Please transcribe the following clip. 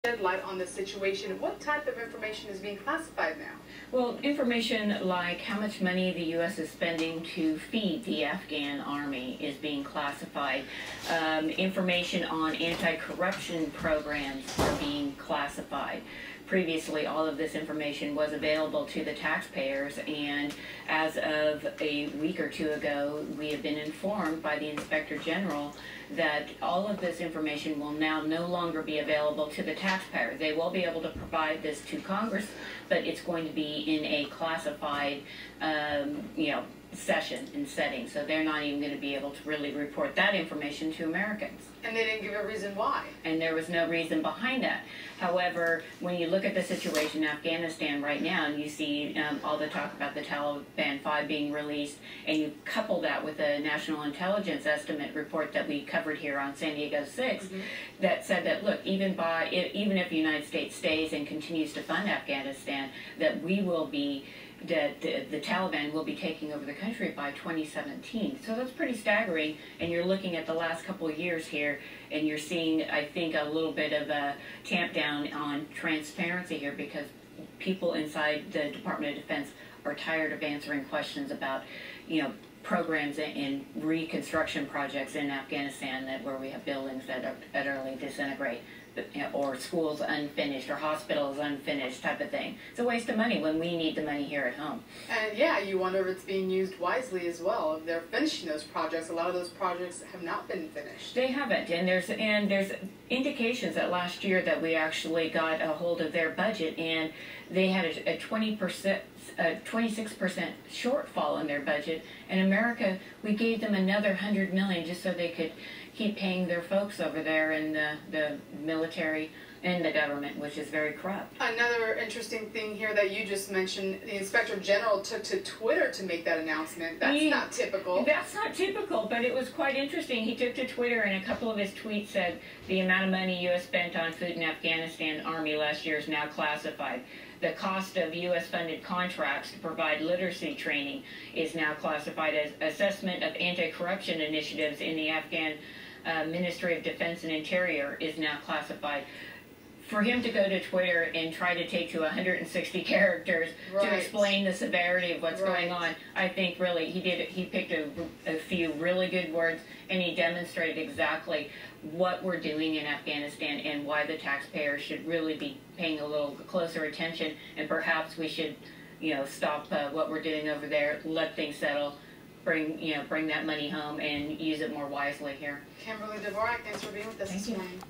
shed light on the situation. What type of information is being classified now? Well, information like how much money the U.S. is spending to feed the Afghan army is being classified. Information on anti-corruption programs are being classified. Previously, all of this information was available to the taxpayers, and as of a week or two ago, we have been informed by the Inspector General that all of this information will now no longer be available to the taxpayer. They will be able to provide this to Congress, but it's going to be in a classified, session and setting. So they're not even going to be able to really report that information to Americans. And they didn't give a reason why. And there was no reason behind that. However, when you look at the situation in Afghanistan right now, and you see all the talk about the Taliban 5 being released, and you couple that with a National Intelligence Estimate report that we covered here on San Diego 6, that said that, look, even if the United States stays and continues to fund Afghanistan, that the Taliban will be taking over the country by 2017. So that's pretty staggering, and you're looking at the last couple of years here, and you're seeing, I think, a little bit of a tamp down on transparency here, because people inside the Department of Defense are tired of answering questions about, programs and reconstruction projects in Afghanistan where we have buildings that utterly disintegrate, or schools unfinished, or hospitals unfinished, type of thing. It's a waste of money when we need the money here at home. And yeah, you wonder if it's being used wisely as well. If they're finishing those projects, a lot of those projects have not been finished. They haven't, and there's indications that last year that we actually got a hold of their budget, and they had a 26% shortfall in their budget. In America, we gave them another $100 million just so they could keep paying their folks over there in the military and the government, which is very corrupt. Another interesting thing here that you just mentioned, the Inspector General took to Twitter to make that announcement. That's not typical. That's not typical, but it was quite interesting. He took to Twitter, and a couple of his tweets said the amount of money U.S. spent on food in Afghanistan Army last year is now classified. The cost of U.S.-funded contracts to provide literacy training is now classified as assessment of anti-corruption initiatives in the Afghan Ministry of Defense and Interior is now classified. For him to go to Twitter and try to take to 160 characters to explain the severity of what's going on, I think really he picked a few really good words, and he demonstrated exactly what we're doing in Afghanistan and why the taxpayers should really be paying a little closer attention, and perhaps we should stop what we're doing over there, let things settle, bring that money home and use it more wisely here. Kimberly Dvorak, thanks for being with us this morning.